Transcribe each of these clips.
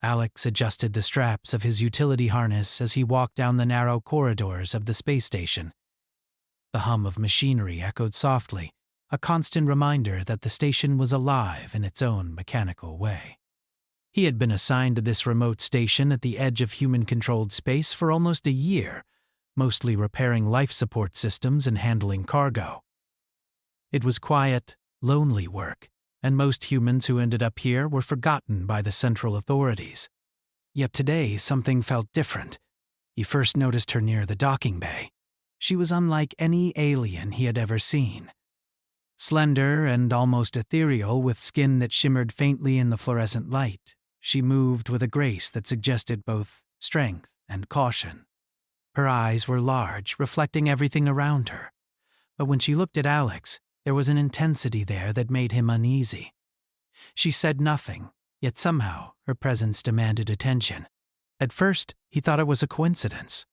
Alex adjusted the straps of his utility harness as he walked down the narrow corridors of the space station. The hum of machinery echoed softly, a constant reminder that the station was alive in its own mechanical way. He had been assigned to this remote station at the edge of human-controlled space for almost a year, mostly repairing life support systems and handling cargo. It was quiet, lonely work, and most humans who ended up here were forgotten by the central authorities. Yet today, something felt different. He first noticed her near the docking bay. She was unlike any alien he had ever seen. Slender and almost ethereal, with skin that shimmered faintly in the fluorescent light, she moved with a grace that suggested both strength and caution. Her eyes were large, reflecting everything around her. But when she looked at Alex, there was an intensity there that made him uneasy. She said nothing, yet somehow her presence demanded attention. At first, he thought it was a coincidence.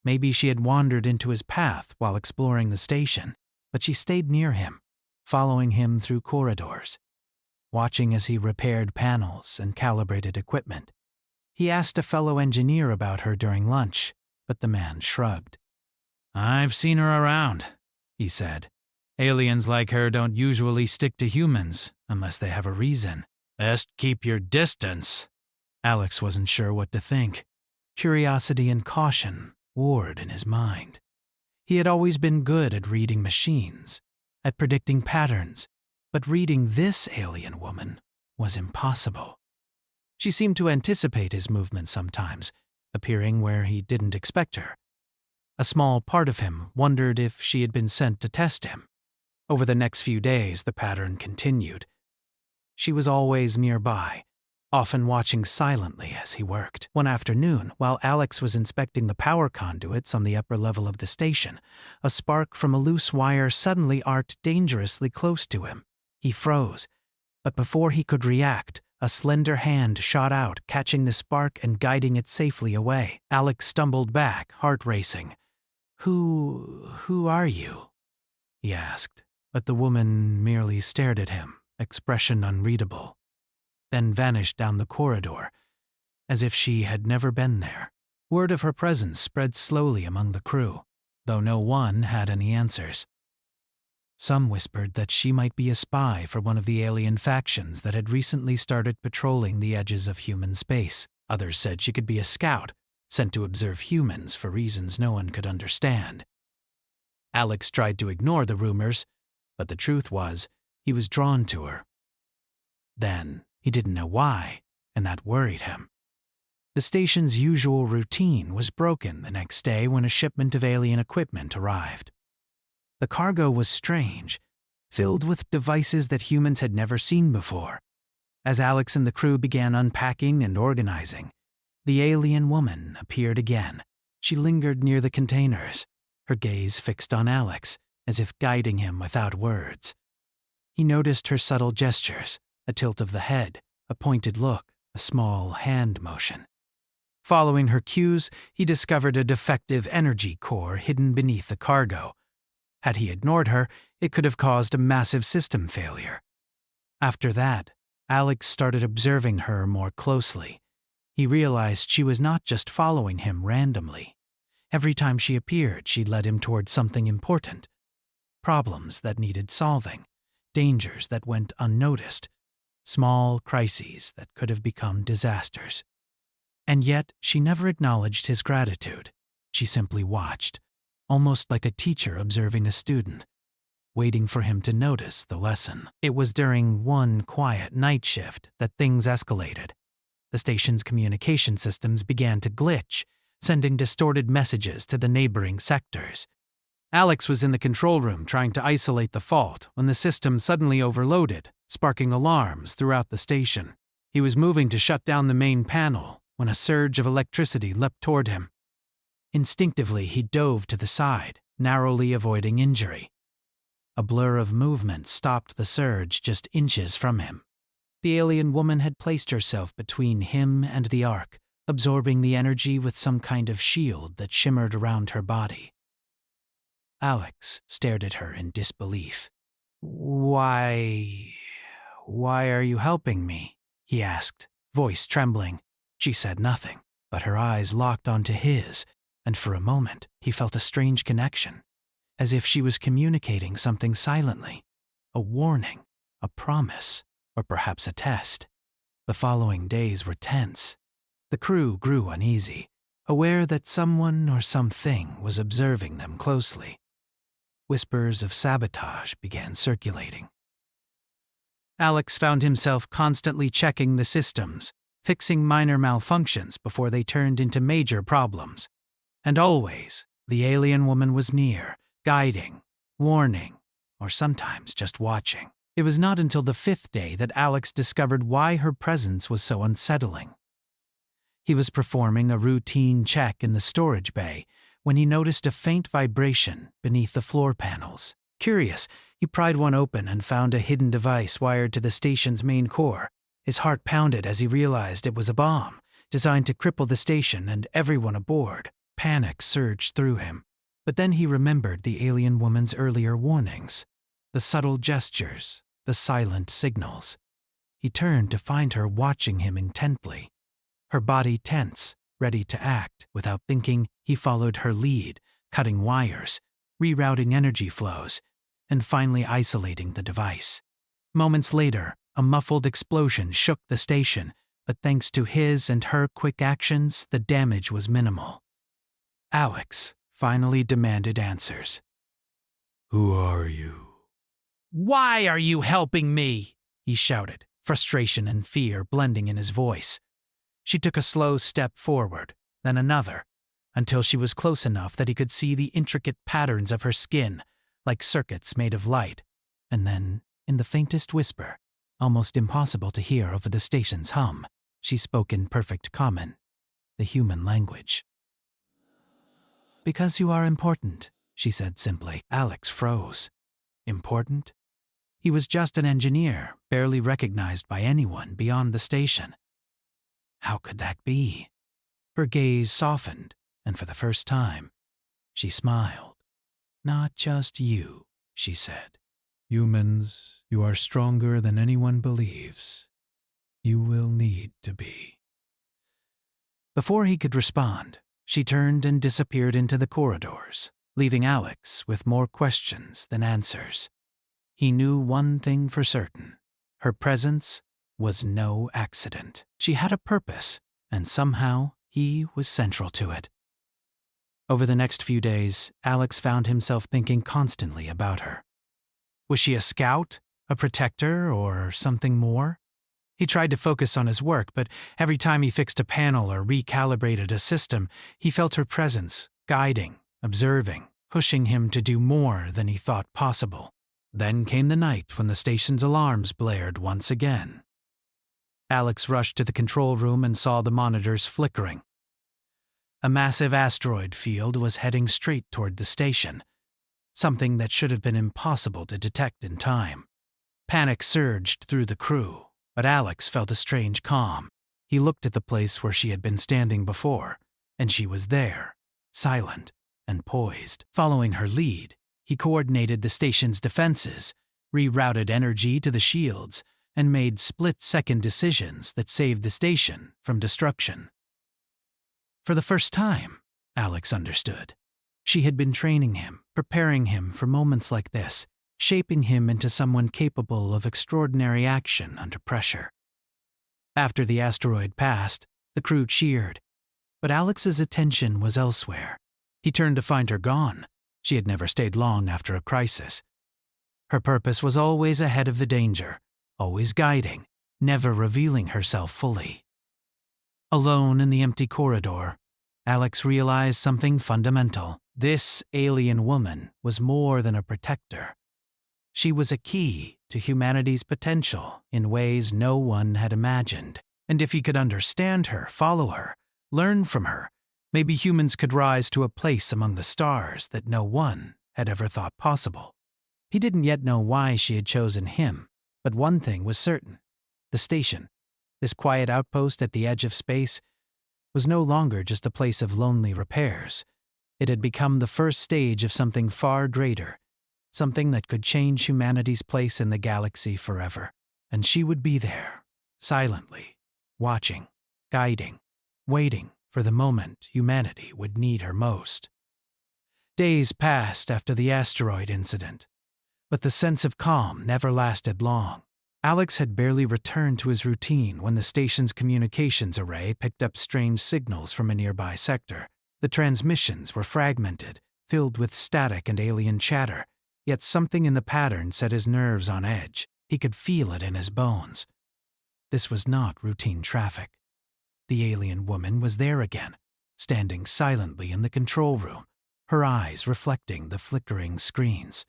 Maybe she had wandered into his path while exploring the station, but she stayed near him, following him through corridors, watching as he repaired panels and calibrated equipment. He asked a fellow engineer about her during lunch, but the man shrugged. "I've seen her around," he said. "Aliens like her don't usually stick to humans unless they have a reason. Best keep your distance." Alex wasn't sure what to think. Curiosity and caution warred in his mind. He had always been good at reading machines, at predicting patterns, but reading this alien woman was impossible. She seemed to anticipate his movements sometimes, appearing where he didn't expect her. A small part of him wondered if she had been sent to test him. Over the next few days, the pattern continued. She was always nearby, often watching silently as he worked. One afternoon, while Alex was inspecting the power conduits on the upper level of the station, a spark from a loose wire suddenly arced dangerously close to him. He froze, but before he could react, a slender hand shot out, catching the spark and guiding it safely away. Alex stumbled back, heart racing. Who are you?" he asked, but the woman merely stared at him, expression unreadable, then vanished down the corridor, as if she had never been there. Word of her presence spread slowly among the crew, though no one had any answers. Some whispered that she might be a spy for one of the alien factions that had recently started patrolling the edges of human space. Others said she could be a scout, sent to observe humans for reasons no one could understand. Alex tried to ignore the rumors, but the truth was, he was drawn to her. Then, he didn't know why, and that worried him. The station's usual routine was broken the next day when a shipment of alien equipment arrived. The cargo was strange, filled with devices that humans had never seen before. As Alex and the crew began unpacking and organizing, the alien woman appeared again. She lingered near the containers, her gaze fixed on Alex, as if guiding him without words. He noticed her subtle gestures, a tilt of the head, a pointed look, a small hand motion. Following her cues, he discovered a defective energy core hidden beneath the cargo. Had he ignored her, it could have caused a massive system failure. After that, Alex started observing her more closely. He realized she was not just following him randomly. Every time she appeared, she led him toward something important. Problems that needed solving, dangers that went unnoticed, small crises that could have become disasters. And yet, she never acknowledged his gratitude. She simply watched, almost like a teacher observing a student, waiting for him to notice the lesson. It was during one quiet night shift that things escalated. The station's communication systems began to glitch, sending distorted messages to the neighboring sectors. Alex was in the control room trying to isolate the fault when the system suddenly overloaded, sparking alarms throughout the station. He was moving to shut down the main panel when a surge of electricity leapt toward him. Instinctively, he dove to the side, narrowly avoiding injury. A blur of movement stopped the surge just inches from him. The alien woman had placed herself between him and the arc, absorbing the energy with some kind of shield that shimmered around her body. Alex stared at her in disbelief. Why are you helping me?" he asked, voice trembling. She said nothing, but her eyes locked onto his, and for a moment he felt a strange connection, as if she was communicating something silently, a warning, a promise, or perhaps a test. The following days were tense. The crew grew uneasy, aware that someone or something was observing them closely. Whispers of sabotage began circulating. Alex found himself constantly checking the systems, fixing minor malfunctions before they turned into major problems. And always, the alien woman was near, guiding, warning, or sometimes just watching. It was not until the 5th day that Alex discovered why her presence was so unsettling. He was performing a routine check in the storage bay when he noticed a faint vibration beneath the floor panels. Curious, he pried one open and found a hidden device wired to the station's main core. His heart pounded as he realized it was a bomb, designed to cripple the station and everyone aboard. Panic surged through him. But then he remembered the alien woman's earlier warnings, the subtle gestures, the silent signals. He turned to find her watching him intently, her body tense, ready to act. Without thinking, he followed her lead, cutting wires, rerouting energy flows, and finally isolating the device. Moments later, a muffled explosion shook the station, but thanks to his and her quick actions, the damage was minimal. Alex finally demanded answers. Who are you? "Why are you helping me?" he shouted, frustration and fear blending in his voice. She took a slow step forward, then another, until she was close enough that he could see the intricate patterns of her skin, like circuits made of light, and then, in the faintest whisper, almost impossible to hear over the station's hum, she spoke in perfect common, the human language. "Because you are important," she said simply. Alex froze. Important? He was just an engineer, barely recognized by anyone beyond the station. How could that be? Her gaze softened, and for the first time, she smiled. "Not just you," she said. "Humans, you are stronger than anyone believes. You will need to be." Before he could respond, she turned and disappeared into the corridors, leaving Alex with more questions than answers. He knew one thing for certain. Her presence was no accident. She had a purpose, and somehow he was central to it. Over the next few days, Alex found himself thinking constantly about her. Was she a scout, a protector, or something more? He tried to focus on his work, but every time he fixed a panel or recalibrated a system, he felt her presence, guiding, observing, pushing him to do more than he thought possible. Then came the night when the station's alarms blared once again. Alex rushed to the control room and saw the monitors flickering. A massive asteroid field was heading straight toward the station, something that should have been impossible to detect in time. Panic surged through the crew, but Alex felt a strange calm. He looked at the place where she had been standing before, and she was there, silent and poised. Following her lead, he coordinated the station's defenses, rerouted energy to the shields, and made split-second decisions that saved the station from destruction. For the first time, Alex understood. She had been training him, preparing him for moments like this, shaping him into someone capable of extraordinary action under pressure. After the asteroid passed, the crew cheered, but Alex's attention was elsewhere. He turned to find her gone. She had never stayed long after a crisis. Her purpose was always ahead of the danger, always guiding, never revealing herself fully. Alone in the empty corridor, Alex realized something fundamental. This alien woman was more than a protector. She was a key to humanity's potential in ways no one had imagined. And if he could understand her, follow her, learn from her, maybe humans could rise to a place among the stars that no one had ever thought possible. He didn't yet know why she had chosen him, but one thing was certain. The station, this quiet outpost at the edge of space, was no longer just a place of lonely repairs. It had become the first stage of something far greater, something that could change humanity's place in the galaxy forever. And she would be there, silently, watching, guiding, waiting for the moment humanity would need her most. Days passed after the asteroid incident, but the sense of calm never lasted long. Alex had barely returned to his routine when the station's communications array picked up strange signals from a nearby sector. The transmissions were fragmented, filled with static and alien chatter, yet something in the pattern set his nerves on edge. He could feel it in his bones. This was not routine traffic. The alien woman was there again, standing silently in the control room, her eyes reflecting the flickering screens.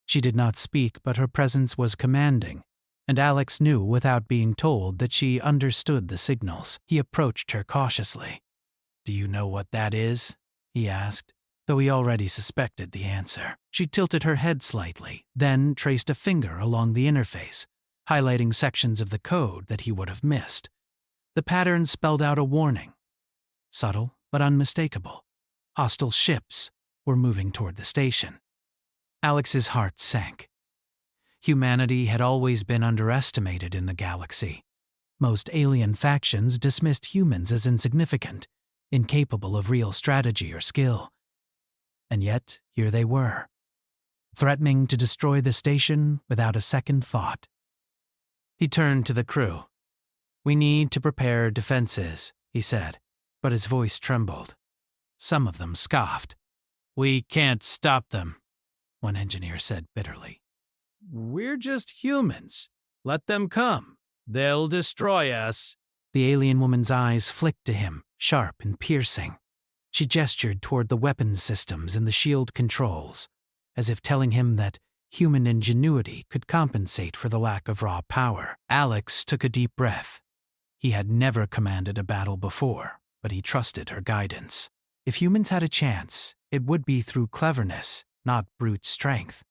She did not speak, but her presence was commanding, and Alex knew without being told that she understood the signals. He approached her cautiously. "Do you know what that is?" he asked, though he already suspected the answer. She tilted her head slightly, then traced a finger along the interface, highlighting sections of the code that he would have missed. The pattern spelled out a warning. Subtle but unmistakable. Hostile ships were moving toward the station. Alex's heart sank. Humanity had always been underestimated in the galaxy. Most alien factions dismissed humans as insignificant, incapable of real strategy or skill. And yet, here they were, threatening to destroy the station without a second thought. He turned to the crew. "We need to prepare defenses," he said, but his voice trembled. Some of them scoffed. "We can't stop them," one engineer said bitterly. "We're just humans. Let them come. They'll destroy us." The alien woman's eyes flicked to him, sharp and piercing. She gestured toward the weapons systems and the shield controls, as if telling him that human ingenuity could compensate for the lack of raw power. Alex took a deep breath. He had never commanded a battle before, but he trusted her guidance. If humans had a chance, it would be through cleverness, not brute strength.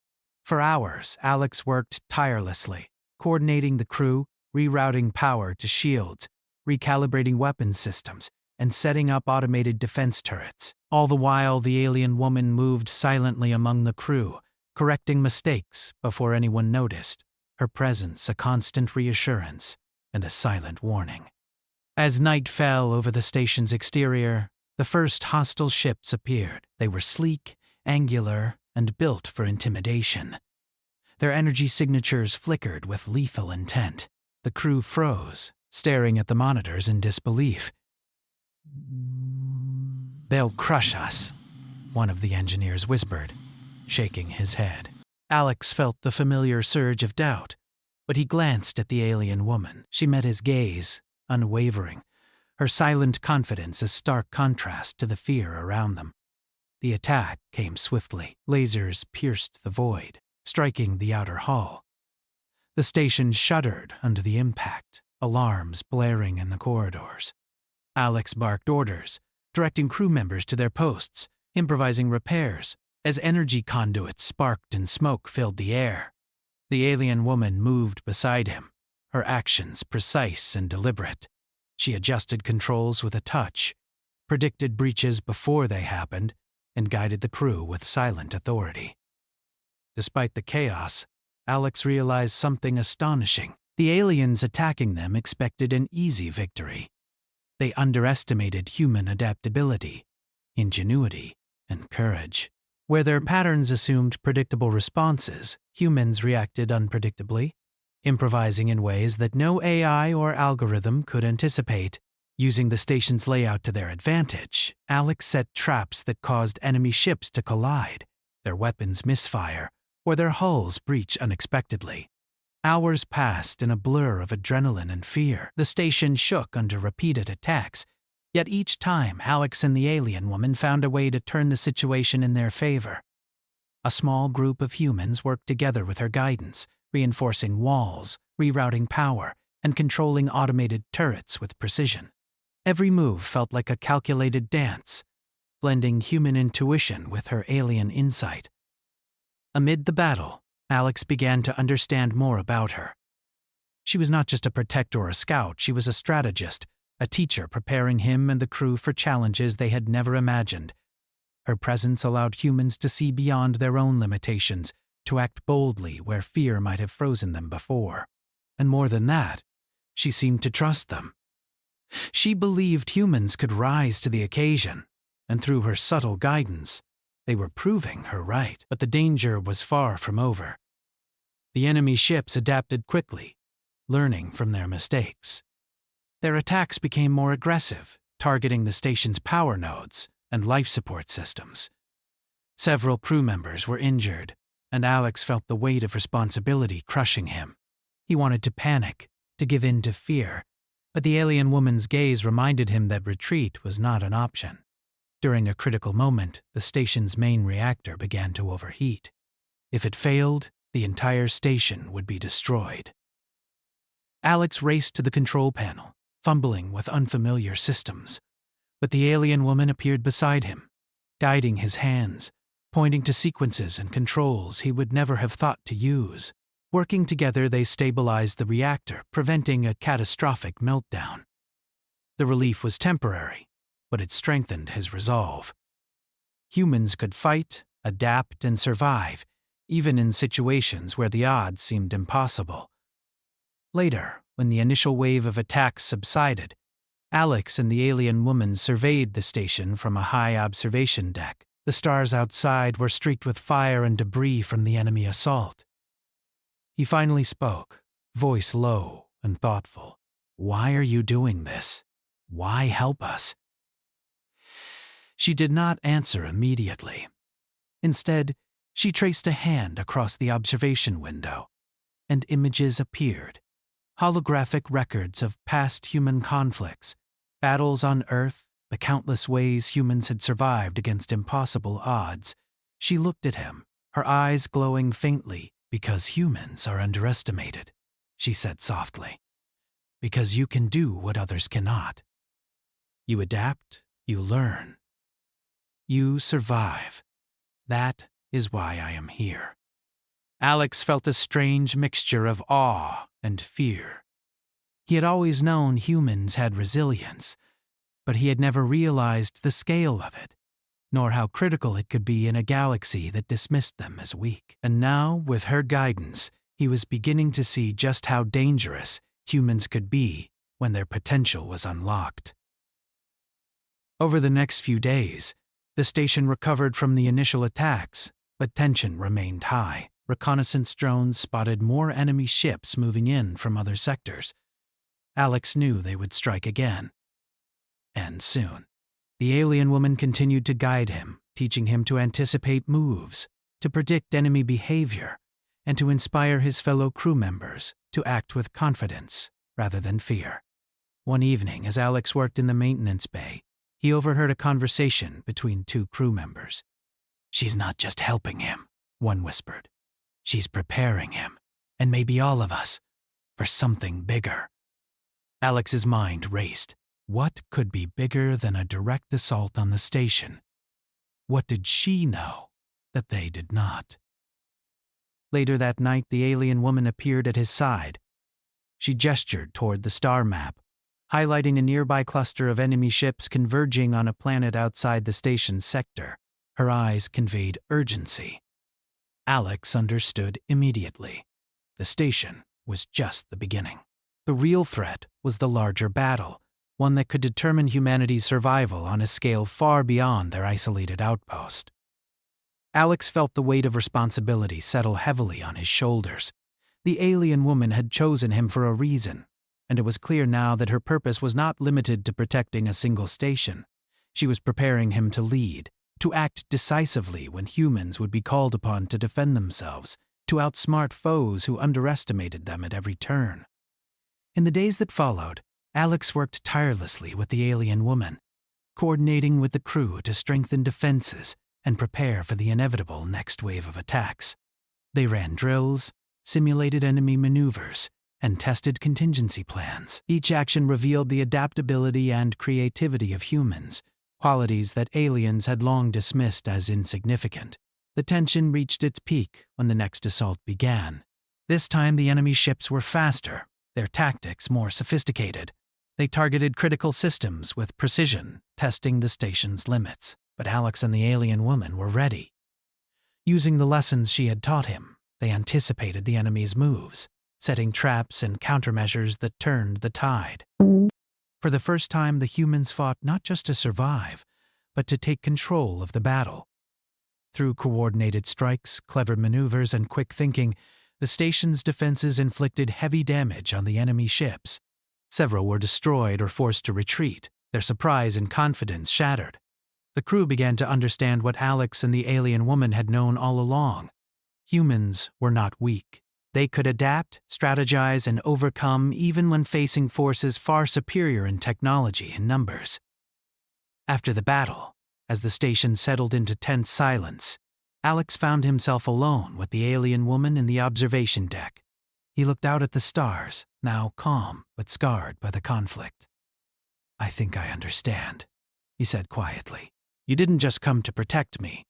For hours, Alex worked tirelessly, coordinating the crew, rerouting power to shields, recalibrating weapons systems, and setting up automated defense turrets. All the while, the alien woman moved silently among the crew, correcting mistakes before anyone noticed, her presence a constant reassurance and a silent warning. As night fell over the station's exterior, the first hostile ships appeared. They were sleek, angular, and built for intimidation. Their energy signatures flickered with lethal intent. The crew froze, staring at the monitors in disbelief. "They'll crush us," one of the engineers whispered, shaking his head. Alex felt the familiar surge of doubt, but he glanced at the alien woman. She met his gaze, unwavering, her silent confidence a stark contrast to the fear around them. The attack came swiftly. Lasers pierced the void, striking the outer hull. The station shuddered under the impact, alarms blaring in the corridors. Alex barked orders, directing crew members to their posts, improvising repairs, as energy conduits sparked and smoke filled the air. The alien woman moved beside him, her actions precise and deliberate. She adjusted controls with a touch, predicted breaches before they happened, and guided the crew with silent authority. Despite the chaos, Alex realized something astonishing. The aliens attacking them expected an easy victory. They underestimated human adaptability, ingenuity, and courage. Where their patterns assumed predictable responses, humans reacted unpredictably, improvising in ways that no AI or algorithm could anticipate. Using the station's layout to their advantage, Alex set traps that caused enemy ships to collide, their weapons misfire, or their hulls breach unexpectedly. Hours passed in a blur of adrenaline and fear. The station shook under repeated attacks, yet each time Alex and the alien woman found a way to turn the situation in their favor. A small group of humans worked together with her guidance, reinforcing walls, rerouting power, and controlling automated turrets with precision. Every move felt like a calculated dance, blending human intuition with her alien insight. Amid the battle, Alex began to understand more about her. She was not just a protector or a scout, she was a strategist, a teacher preparing him and the crew for challenges they had never imagined. Her presence allowed humans to see beyond their own limitations, to act boldly where fear might have frozen them before. And more than that, she seemed to trust them. She believed humans could rise to the occasion, and through her subtle guidance, they were proving her right. But the danger was far from over. The enemy ships adapted quickly, learning from their mistakes. Their attacks became more aggressive, targeting the station's power nodes and life support systems. Several crew members were injured, and Alex felt the weight of responsibility crushing him. He wanted to panic, to give in to fear, but the alien woman's gaze reminded him that retreat was not an option. During a critical moment, the station's main reactor began to overheat. If it failed, the entire station would be destroyed. Alex raced to the control panel, fumbling with unfamiliar systems. But the alien woman appeared beside him, guiding his hands, pointing to sequences and controls he would never have thought to use. Working together, they stabilized the reactor, preventing a catastrophic meltdown. The relief was temporary, but it strengthened his resolve. Humans could fight, adapt, and survive, even in situations where the odds seemed impossible. Later, when the initial wave of attacks subsided, Alex and the alien woman surveyed the station from a high observation deck. The stars outside were streaked with fire and debris from the enemy assault. He finally spoke, voice low and thoughtful. "Why are you doing this? Why help us?" She did not answer immediately. Instead, she traced a hand across the observation window, and images appeared. Holographic records of past human conflicts, battles on Earth, the countless ways humans had survived against impossible odds. She looked at him, her eyes glowing faintly. "Because humans are underestimated," she said softly. "Because you can do what others cannot. You adapt, you learn. You survive. That is why I am here." Alex felt a strange mixture of awe and fear. He had always known humans had resilience, but he had never realized the scale of it, nor how critical it could be in a galaxy that dismissed them as weak. And now, with her guidance, he was beginning to see just how dangerous humans could be when their potential was unlocked. Over the next few days, the station recovered from the initial attacks, but tension remained high. Reconnaissance drones spotted more enemy ships moving in from other sectors. Alex knew they would strike again. And soon. The alien woman continued to guide him, teaching him to anticipate moves, to predict enemy behavior, and to inspire his fellow crew members to act with confidence rather than fear. One evening, as Alex worked in the maintenance bay, he overheard a conversation between two crew members. "She's not just helping him," one whispered. "She's preparing him, and maybe all of us, for something bigger." Alex's mind raced. What could be bigger than a direct assault on the station? What did she know that they did not? Later that night, the alien woman appeared at his side. She gestured toward the star map, highlighting a nearby cluster of enemy ships converging on a planet outside the station's sector. Her eyes conveyed urgency. Alex understood immediately. The station was just the beginning. The real threat was the larger battle, one that could determine humanity's survival on a scale far beyond their isolated outpost. Alex felt the weight of responsibility settle heavily on his shoulders. The alien woman had chosen him for a reason, and it was clear now that her purpose was not limited to protecting a single station. She was preparing him to lead, to act decisively when humans would be called upon to defend themselves, to outsmart foes who underestimated them at every turn. In the days that followed, Alex worked tirelessly with the alien woman, coordinating with the crew to strengthen defenses and prepare for the inevitable next wave of attacks. They ran drills, simulated enemy maneuvers, and tested contingency plans. Each action revealed the adaptability and creativity of humans, qualities that aliens had long dismissed as insignificant. The tension reached its peak when the next assault began. This time the enemy ships were faster, their tactics more sophisticated. They targeted critical systems with precision, testing the station's limits. But Alex and the alien woman were ready. Using the lessons she had taught him, they anticipated the enemy's moves, setting traps and countermeasures that turned the tide. For the first time, the humans fought not just to survive, but to take control of the battle. Through coordinated strikes, clever maneuvers, and quick thinking, the station's defenses inflicted heavy damage on the enemy ships. Several were destroyed or forced to retreat, their surprise and confidence shattered. The crew began to understand what Alex and the alien woman had known all along. Humans were not weak. They could adapt, strategize, and overcome even when facing forces far superior in technology and numbers. After the battle, as the station settled into tense silence, Alex found himself alone with the alien woman in the observation deck. He looked out at the stars, now calm but scarred by the conflict. "I think I understand," he said quietly. "You didn't just come to protect me.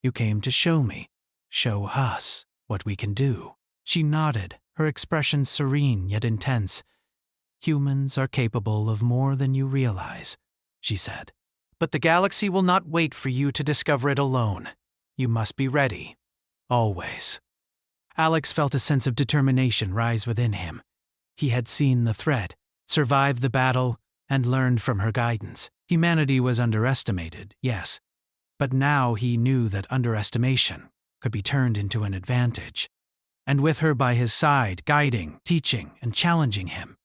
You came to show us what we can do." She nodded, her expression serene yet intense. "Humans are capable of more than you realize," she said. "But the galaxy will not wait for you to discover it alone. You must be ready. Always." Alex felt a sense of determination rise within him. He had seen the threat, survived the battle, and learned from her guidance. Humanity was underestimated, yes, but now he knew that underestimation could be turned into an advantage. And with her by his side, guiding, teaching, and challenging him,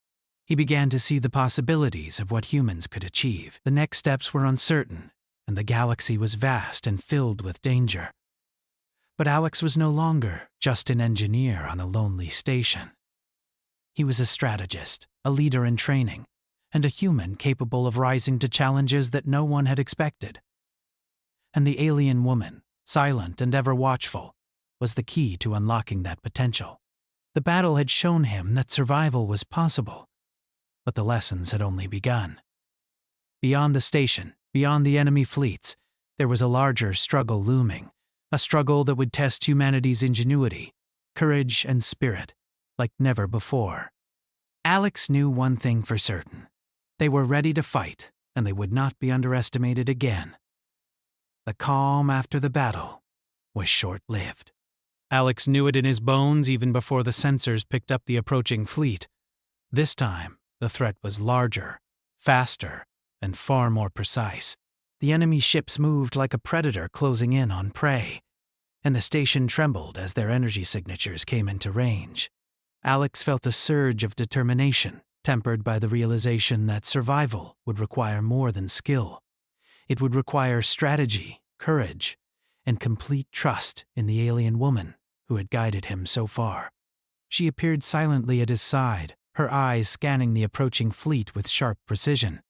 he began to see the possibilities of what humans could achieve. The next steps were uncertain, and the galaxy was vast and filled with danger. But Alex was no longer just an engineer on a lonely station. He was a strategist, a leader in training, and a human capable of rising to challenges that no one had expected. And the alien woman, silent and ever watchful, was the key to unlocking that potential. The battle had shown him that survival was possible, but the lessons had only begun. Beyond the station, beyond the enemy fleets, there was a larger struggle looming, a struggle that would test humanity's ingenuity, courage, and spirit like never before. Alex knew one thing for certain. They were ready to fight, and they would not be underestimated again. The calm after the battle was short-lived. Alex knew it in his bones even before the sensors picked up the approaching fleet. This time, the threat was larger, faster, and far more precise. The enemy ships moved like a predator closing in on prey, and the station trembled as their energy signatures came into range. Alex felt a surge of determination, tempered by the realization that survival would require more than skill. It would require strategy, courage, and complete trust in the alien woman who had guided him so far. She appeared silently at his side, her eyes scanning the approaching fleet with sharp precision.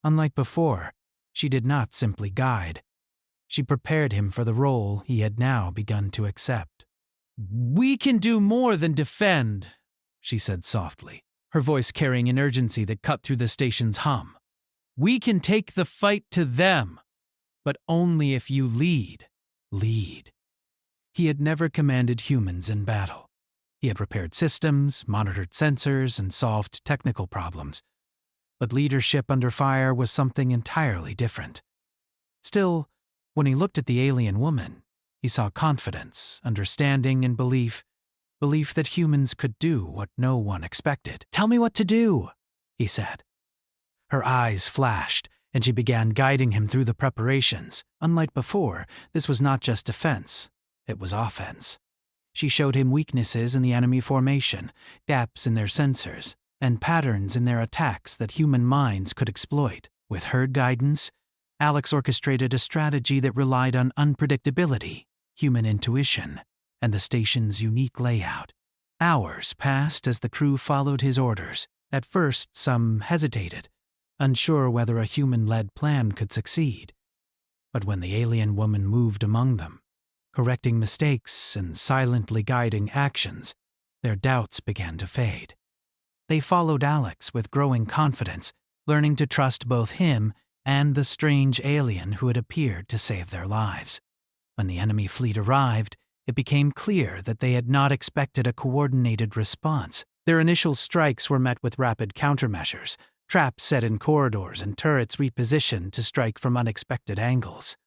Unlike before, she did not simply guide. She prepared him for the role he had now begun to accept. "We can do more than defend," she said softly, her voice carrying an urgency that cut through the station's hum. "We can take the fight to them, but only if you lead." Lead. He had never commanded humans in battle. He had repaired systems, monitored sensors, and solved technical problems. But leadership under fire was something entirely different. Still, when he looked at the alien woman, he saw confidence, understanding, and belief that humans could do what no one expected. "Tell me what to do," he said. Her eyes flashed, and she began guiding him through the preparations. Unlike before, this was not just defense, it was offense. She showed him weaknesses in the enemy formation, gaps in their sensors, and patterns in their attacks that human minds could exploit. With her guidance, Alex orchestrated a strategy that relied on unpredictability, human intuition, and the station's unique layout. Hours passed as the crew followed his orders. At first, some hesitated, unsure whether a human-led plan could succeed. But when the alien woman moved among them, correcting mistakes and silently guiding actions, their doubts began to fade. They followed Alex with growing confidence, learning to trust both him and the strange alien who had appeared to save their lives. When the enemy fleet arrived, it became clear that they had not expected a coordinated response. Their initial strikes were met with rapid countermeasures, traps set in corridors and turrets repositioned to strike from unexpected angles.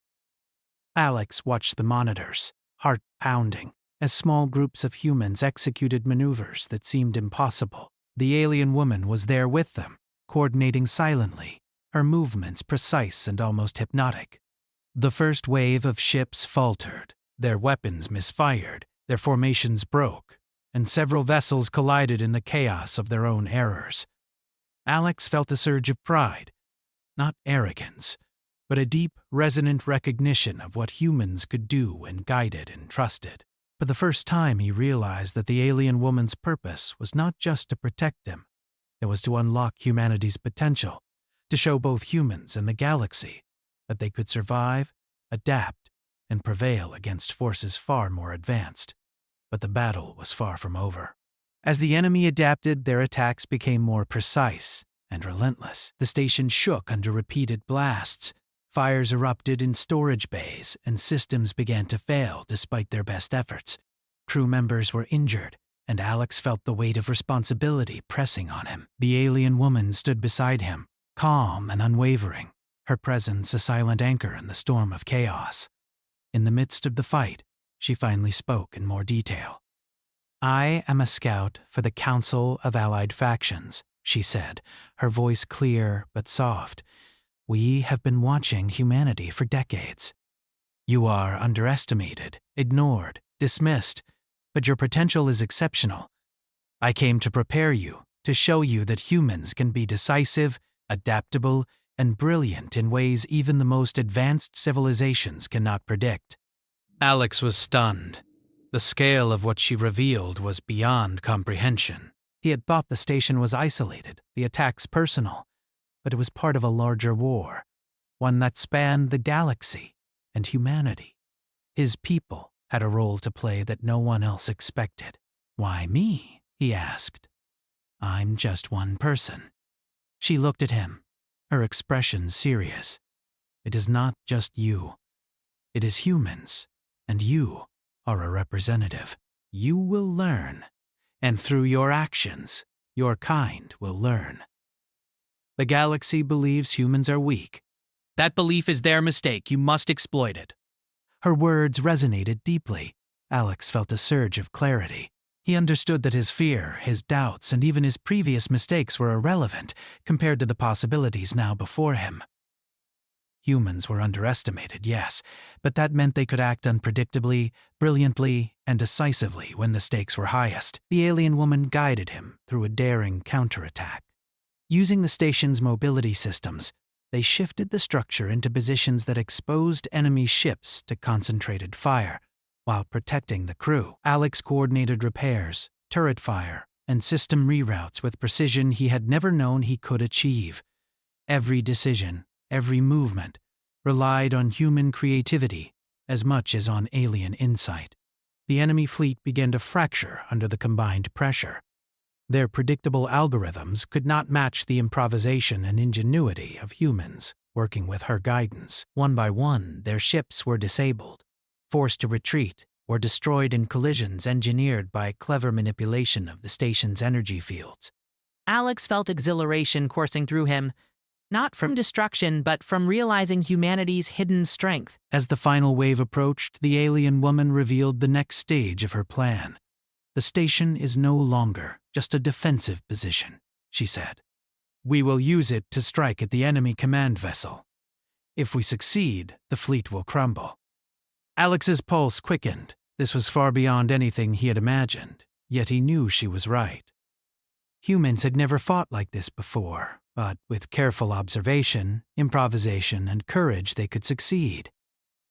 Alex watched the monitors, heart pounding, as small groups of humans executed maneuvers that seemed impossible. The alien woman was there with them, coordinating silently, her movements precise and almost hypnotic. The first wave of ships faltered, their weapons misfired, their formations broke, and several vessels collided in the chaos of their own errors. Alex felt a surge of pride, not arrogance, but a deep, resonant recognition of what humans could do when guided and trusted. For the first time, he realized that the alien woman's purpose was not just to protect him. It was to unlock humanity's potential, to show both humans and the galaxy that they could survive, adapt, and prevail against forces far more advanced. But the battle was far from over. As the enemy adapted, their attacks became more precise and relentless. The station shook under repeated blasts. Fires erupted in storage bays, and systems began to fail despite their best efforts. Crew members were injured, and Alex felt the weight of responsibility pressing on him. The alien woman stood beside him, calm and unwavering, her presence a silent anchor in the storm of chaos. In the midst of the fight, she finally spoke in more detail. "I am a scout for the Council of Allied Factions," she said, her voice clear but soft. "We have been watching humanity for decades. You are underestimated, ignored, dismissed, but your potential is exceptional. I came to prepare you, to show you that humans can be decisive, adaptable, and brilliant in ways even the most advanced civilizations cannot predict." Alex was stunned. The scale of what she revealed was beyond comprehension. He had thought the station was isolated, the attacks personal, but it was part of a larger war, one that spanned the galaxy and humanity. His people had a role to play that no one else expected. "Why me?" he asked. "I'm just one person." She looked at him, her expression serious. "It is not just you. It is humans, and you are a representative. You will learn, and through your actions, your kind will learn. The galaxy believes humans are weak. That belief is their mistake. You must exploit it." Her words resonated deeply. Alex felt a surge of clarity. He understood that his fear, his doubts, and even his previous mistakes were irrelevant compared to the possibilities now before him. Humans were underestimated, yes, but that meant they could act unpredictably, brilliantly, and decisively when the stakes were highest. The alien woman guided him through a daring counterattack. Using the station's mobility systems, they shifted the structure into positions that exposed enemy ships to concentrated fire, while protecting the crew. Alex coordinated repairs, turret fire, and system reroutes with precision he had never known he could achieve. Every decision, every movement, relied on human creativity as much as on alien insight. The enemy fleet began to fracture under the combined pressure. Their predictable algorithms could not match the improvisation and ingenuity of humans working with her guidance. One by one, their ships were disabled, forced to retreat, or destroyed in collisions engineered by clever manipulation of the station's energy fields. Alex felt exhilaration coursing through him, not from destruction, but from realizing humanity's hidden strength. As the final wave approached, the alien woman revealed the next stage of her plan. "The station is no longer just a defensive position," she said. "We will use it to strike at the enemy command vessel. If we succeed, the fleet will crumble." Alex's pulse quickened. This was far beyond anything he had imagined, yet he knew she was right. Humans had never fought like this before, but with careful observation, improvisation, and courage they could succeed.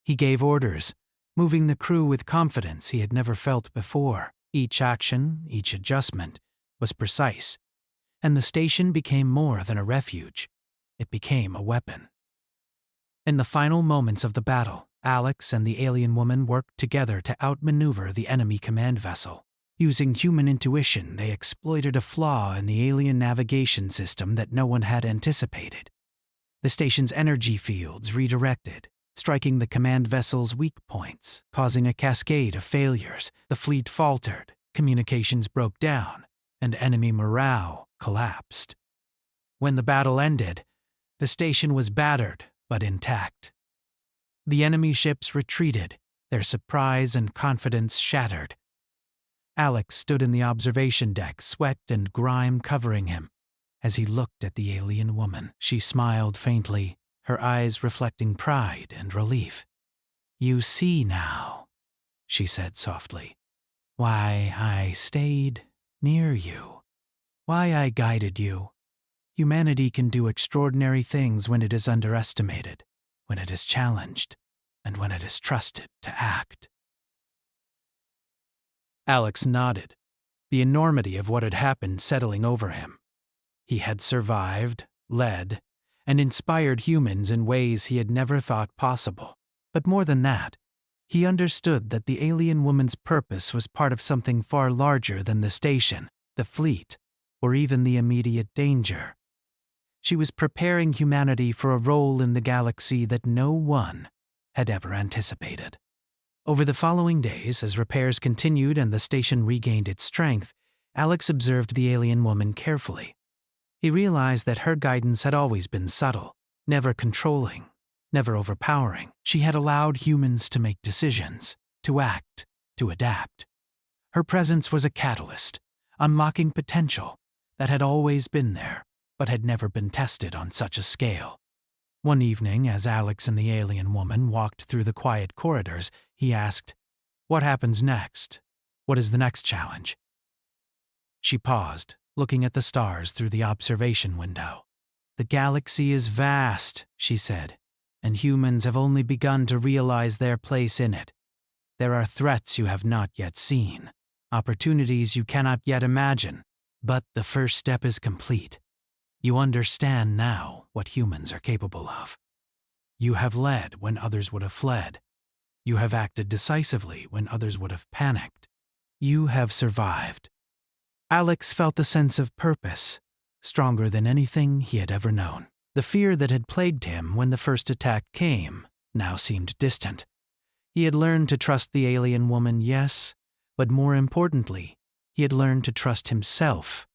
He gave orders, moving the crew with confidence he had never felt before. Each action, each adjustment, was precise, and the station became more than a refuge. It became a weapon. In the final moments of the battle, Alex and the alien woman worked together to outmaneuver the enemy command vessel. Using human intuition, they exploited a flaw in the alien navigation system that no one had anticipated. The station's energy fields redirected, striking the command vessel's weak points, causing a cascade of failures. The fleet faltered, communications broke down, and enemy morale collapsed. When the battle ended, the station was battered but intact. The enemy ships retreated, their surprise and confidence shattered. Alex stood in the observation deck, sweat and grime covering him. as he looked at the alien woman. She smiled faintly, her eyes reflecting pride and relief. "You see now," she said softly, "why I stayed near you, why I guided you. Humanity can do extraordinary things when it is underestimated, when it is challenged, and when it is trusted to act." Alex nodded, the enormity of what had happened settling over him. He had survived, led, and inspired humans in ways he had never thought possible. But more than that, he understood that the alien woman's purpose was part of something far larger than the station, the fleet, or even the immediate danger. She was preparing humanity for a role in the galaxy that no one had ever anticipated. Over the following days, as repairs continued and the station regained its strength, Alex observed the alien woman carefully. He realized that her guidance had always been subtle, never controlling, never overpowering. She had allowed humans to make decisions, to act, to adapt. Her presence was a catalyst, unlocking potential that had always been there, but had never been tested on such a scale. One evening, as Alex and the alien woman walked through the quiet corridors, he asked, "What happens next? What is the next challenge?" She paused, looking at the stars through the observation window. "The galaxy is vast," she said, "and humans have only begun to realize their place in it. There are threats you have not yet seen, opportunities you cannot yet imagine, but the first step is complete. You understand now what humans are capable of. You have led when others would have fled. You have acted decisively when others would have panicked. You have survived." Alex felt a sense of purpose, stronger than anything he had ever known. The fear that had plagued him when the first attack came now seemed distant. He had learned to trust the alien woman, yes, but more importantly, he had learned to trust himself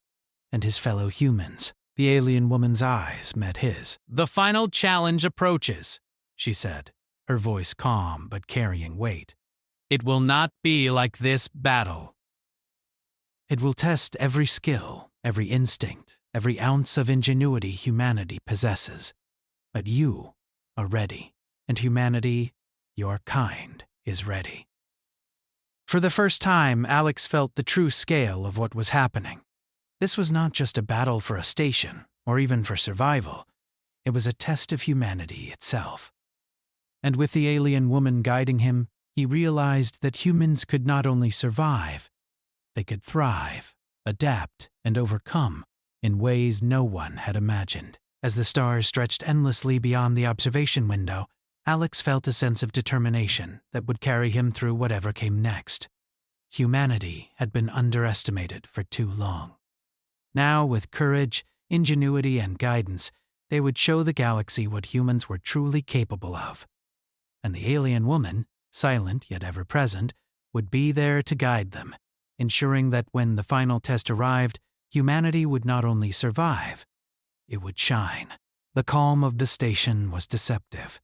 and his fellow humans. The alien woman's eyes met his. "The final challenge approaches," she said, her voice calm but carrying weight. "It will not be like this battle. It will test every skill, every instinct, every ounce of ingenuity humanity possesses. But you are ready, and humanity, your kind, is ready." For the first time, Alex felt the true scale of what was happening. This was not just a battle for a station, or even for survival. It was a test of humanity itself. And with the alien woman guiding him, he realized that humans could not only survive, they could thrive, adapt, and overcome in ways no one had imagined. As the stars stretched endlessly beyond the observation window, Alex felt a sense of determination that would carry him through whatever came next. Humanity had been underestimated for too long. Now, with courage, ingenuity, and guidance, they would show the galaxy what humans were truly capable of. And the alien woman, silent yet ever present, would be there to guide them, ensuring that when the final test arrived, humanity would not only survive, it would shine. The calm of the station was deceptive.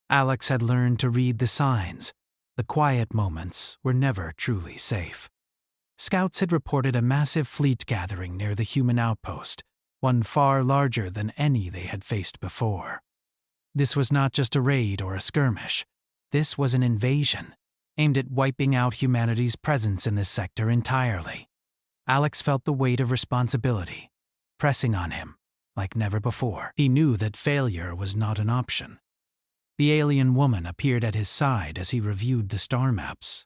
Alex had learned to read the signs. The quiet moments were never truly safe. Scouts had reported a massive fleet gathering near the human outpost, one far larger than any they had faced before. This was not just a raid or a skirmish. This was an invasion, aimed at wiping out humanity's presence in this sector entirely. Alex felt the weight of responsibility, pressing on him like never before. He knew that failure was not an option. The alien woman appeared at his side as he reviewed the star maps.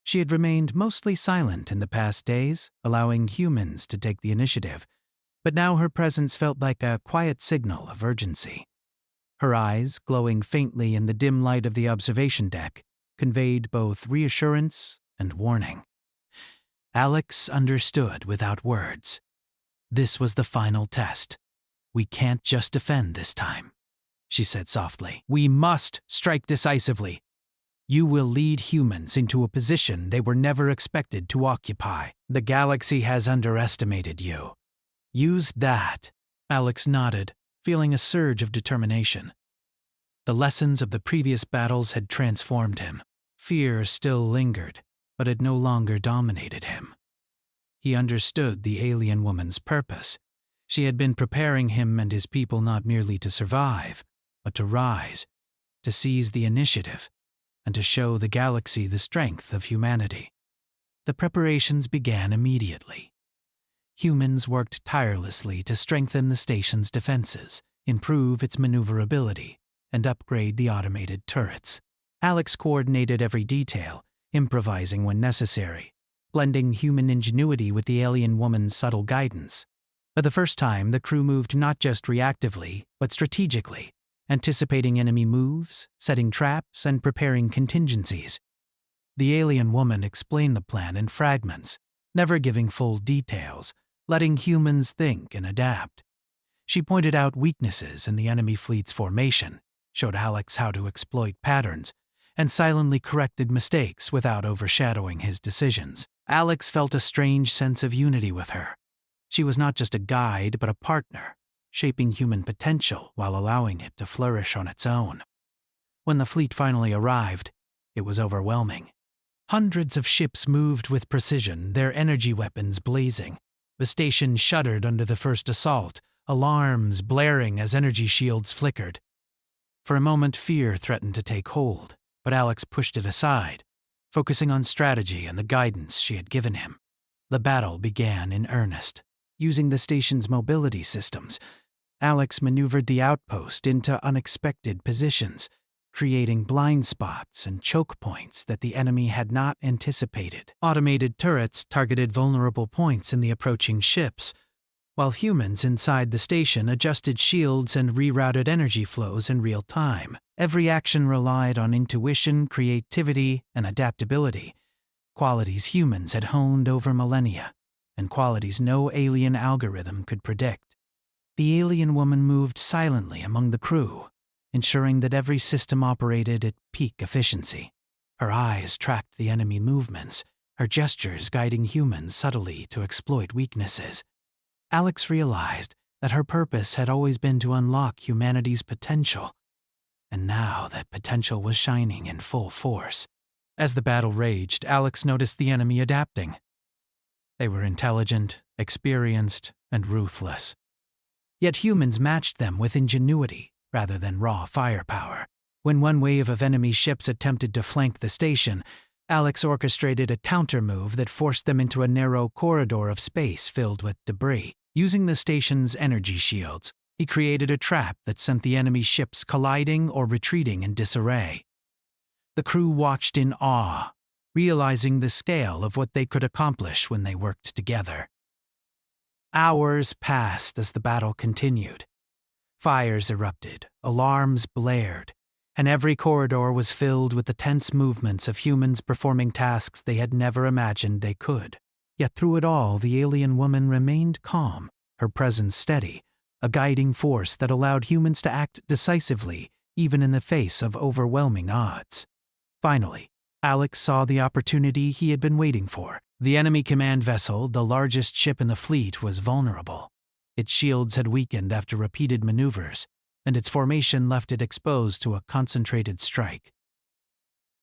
She had remained mostly silent in the past days, allowing humans to take the initiative, but now her presence felt like a quiet signal of urgency. Her eyes, glowing faintly in the dim light of the observation deck, conveyed both reassurance and warning. Alex understood without words. This was the final test. "We can't just defend this time," she said softly. "We must strike decisively. You will lead humans into a position they were never expected to occupy. The galaxy has underestimated you. Use that." Alex nodded, feeling a surge of determination. The lessons of the previous battles had transformed him. Fear still lingered, but it no longer dominated him. He understood the alien woman's purpose. She had been preparing him and his people not merely to survive, but to rise, to seize the initiative, and to show the galaxy the strength of humanity. The preparations began immediately. Humans worked tirelessly to strengthen the station's defenses, improve its maneuverability, and upgrade the automated turrets. Alex coordinated every detail, improvising when necessary, blending human ingenuity with the alien woman's subtle guidance. For the first time, the crew moved not just reactively, but strategically, anticipating enemy moves, setting traps, and preparing contingencies. The alien woman explained the plan in fragments, never giving full details, letting humans think and adapt. She pointed out weaknesses in the enemy fleet's formation, showed Alex how to exploit patterns, and silently corrected mistakes without overshadowing his decisions. Alex felt a strange sense of unity with her. She was not just a guide, but a partner, shaping human potential while allowing it to flourish on its own. When the fleet finally arrived, it was overwhelming. Hundreds of ships moved with precision, their energy weapons blazing. The station shuddered under the first assault, alarms blaring as energy shields flickered. For a moment, fear threatened to take hold, but Alex pushed it aside, focusing on strategy and the guidance she had given him. The battle began in earnest. Using the station's mobility systems, Alex maneuvered the outpost into unexpected positions, creating blind spots and choke points that the enemy had not anticipated. Automated turrets targeted vulnerable points in the approaching ships, while humans inside the station adjusted shields and rerouted energy flows in real time. Every action relied on intuition, creativity, and adaptability, qualities humans had honed over millennia, and qualities no alien algorithm could predict. The alien woman moved silently among the crew, ensuring that every system operated at peak efficiency. Her eyes tracked the enemy movements, her gestures guiding humans subtly to exploit weaknesses. Alex realized that her purpose had always been to unlock humanity's potential, and now that potential was shining in full force. As the battle raged, Alex noticed the enemy adapting. They were intelligent, experienced, and ruthless. Yet humans matched them with ingenuity rather than raw firepower. When one wave of enemy ships attempted to flank the station, Alex orchestrated a counter-move that forced them into a narrow corridor of space filled with debris. Using the station's energy shields, he created a trap that sent the enemy ships colliding or retreating in disarray. The crew watched in awe, realizing the scale of what they could accomplish when they worked together. Hours passed as the battle continued. Fires erupted, alarms blared, and every corridor was filled with the tense movements of humans performing tasks they had never imagined they could. Yet through it all, the alien woman remained calm, her presence steady, a guiding force that allowed humans to act decisively even in the face of overwhelming odds. Finally, Alex saw the opportunity he had been waiting for. The enemy command vessel, the largest ship in the fleet, was vulnerable. Its shields had weakened after repeated maneuvers, and its formation left it exposed to a concentrated strike.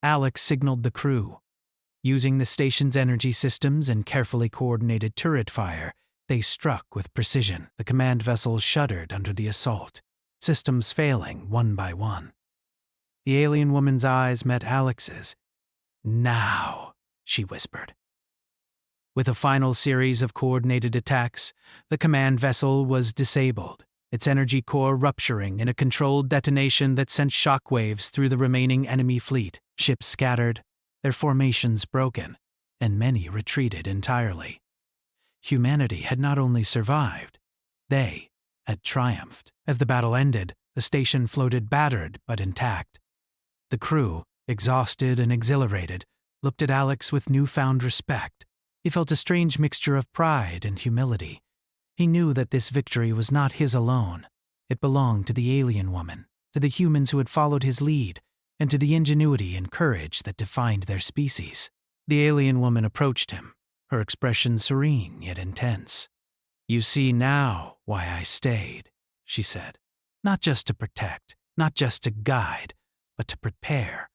Alex signaled the crew. Using the station's energy systems and carefully coordinated turret fire, they struck with precision. The command vessel shuddered under the assault, systems failing one by one. The alien woman's eyes met Alex's. "Now," she whispered. With a final series of coordinated attacks, the command vessel was disabled, its energy core rupturing in a controlled detonation that sent shockwaves through the remaining enemy fleet. Ships scattered, their formations broken, and many retreated entirely. Humanity had not only survived, they had triumphed. As the battle ended, the station floated battered but intact. The crew, exhausted and exhilarated, looked at Alex with newfound respect. He felt a strange mixture of pride and humility. He knew that this victory was not his alone. It belonged to the alien woman, to the humans who had followed his lead, and to the ingenuity and courage that defined their species. The alien woman approached him, her expression serene yet intense. "You see now why I stayed," she said. "Not just to protect, not just to guide, but to prepare.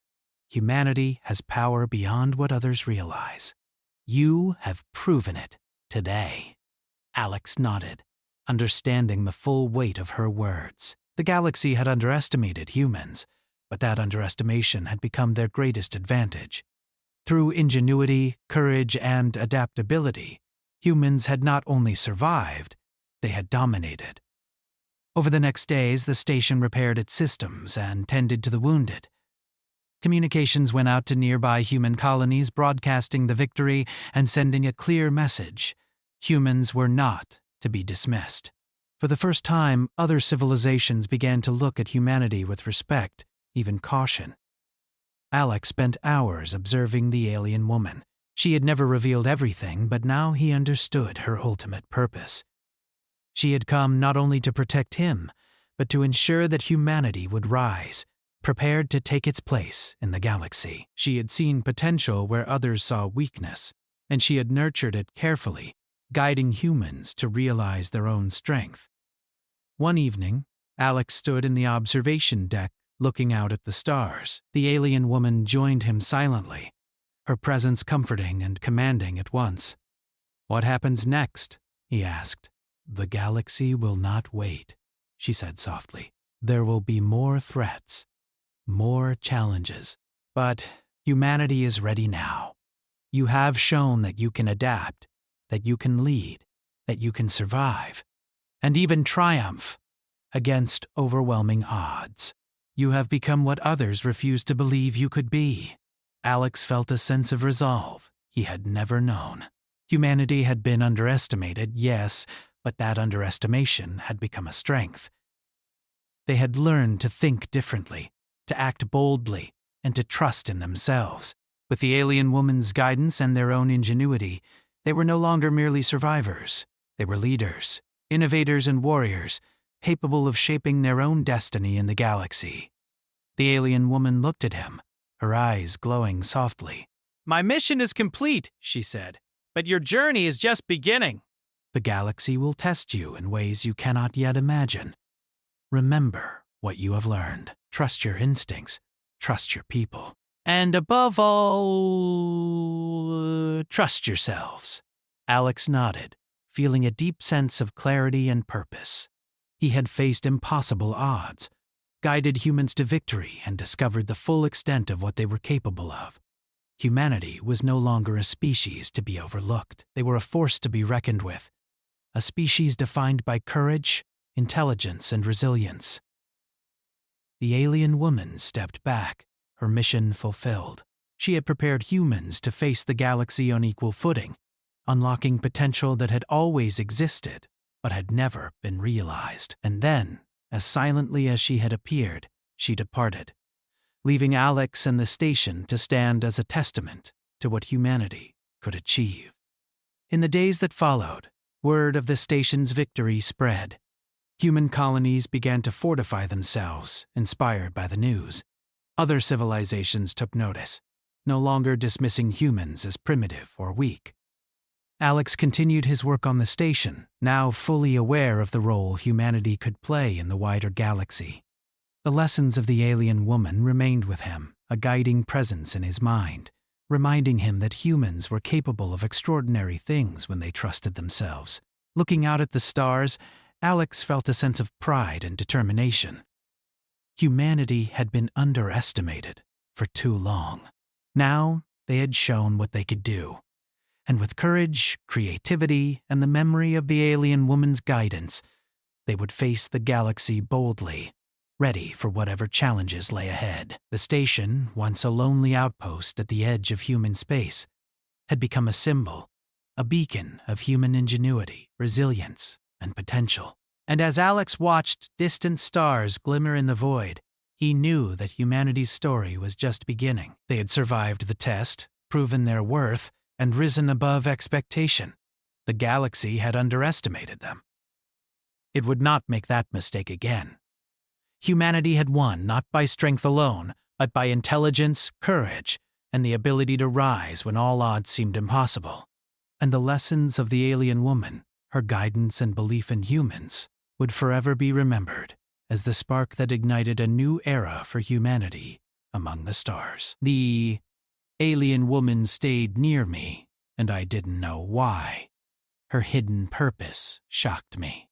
Humanity has power beyond what others realize. You have proven it today." Alex nodded. understanding the full weight of her words. The galaxy had underestimated humans, but that underestimation had become their greatest advantage. Through ingenuity, courage, and adaptability, humans had not only survived, they had dominated. Over the next days, the station repaired its systems and tended to the wounded. Communications went out to nearby human colonies, broadcasting the victory and sending a clear message. Humans were not to be dismissed. For the first time, other civilizations began to look at humanity with respect, even caution. Alex spent hours observing the alien woman. She had never revealed everything, but now he understood her ultimate purpose. She had come not only to protect him, but to ensure that humanity would rise, prepared to take its place in the galaxy. She had seen potential where others saw weakness, and she had nurtured it carefully, guiding humans to realize their own strength. One evening, Alex stood in the observation deck, looking out at the stars. The alien woman joined him silently, her presence comforting and commanding at once. "What happens next?" he asked. "The galaxy will not wait," she said softly. "There will be more threats, more challenges, but humanity is ready now. You have shown that you can adapt, that you can lead, that you can survive, and even triumph against overwhelming odds. You have become what others refused to believe you could be." Alex felt a sense of resolve he had never known. Humanity had been underestimated, yes, but that underestimation had become a strength. They had learned to think differently, to act boldly, and to trust in themselves. With the alien woman's guidance and their own ingenuity, they were no longer merely survivors. They were leaders, innovators, and warriors, capable of shaping their own destiny in the galaxy. The alien woman looked at him, her eyes glowing softly. "My mission is complete," she said, "but your journey is just beginning. The galaxy will test you in ways you cannot yet imagine. Remember what you have learned. Trust your instincts, trust your people, and above all, trust yourselves." Alex nodded, feeling a deep sense of clarity and purpose. He had faced impossible odds, guided humans to victory, and discovered the full extent of what they were capable of. Humanity was no longer a species to be overlooked. They were a force to be reckoned with, a species defined by courage, intelligence, and resilience. The alien woman stepped back, her mission fulfilled. She had prepared humans to face the galaxy on equal footing, unlocking potential that had always existed but had never been realized. And then, as silently as she had appeared, she departed, leaving Alex and the station to stand as a testament to what humanity could achieve. In the days that followed, word of the station's victory spread. Human colonies began to fortify themselves, inspired by the news. Other civilizations took notice, no longer dismissing humans as primitive or weak. Alex continued his work on the station, now fully aware of the role humanity could play in the wider galaxy. The lessons of the alien woman remained with him, a guiding presence in his mind, reminding him that humans were capable of extraordinary things when they trusted themselves. Looking out at the stars, Alex felt a sense of pride and determination. Humanity had been underestimated for too long. Now they had shown what they could do. And with courage, creativity, and the memory of the alien woman's guidance, they would face the galaxy boldly, ready for whatever challenges lay ahead. The station, once a lonely outpost at the edge of human space, had become a symbol, a beacon of human ingenuity, resilience, and potential. And as Alex watched distant stars glimmer in the void, he knew that humanity's story was just beginning. They had survived the test, proven their worth, and risen above expectation. The galaxy had underestimated them. It would not make that mistake again. Humanity had won not by strength alone, but by intelligence, courage, and the ability to rise when all odds seemed impossible. And the lessons of the alien woman, her guidance and belief in humans, would forever be remembered as the spark that ignited a new era for humanity among the stars. The alien woman stayed near me, and I didn't know why. Her hidden purpose shocked me.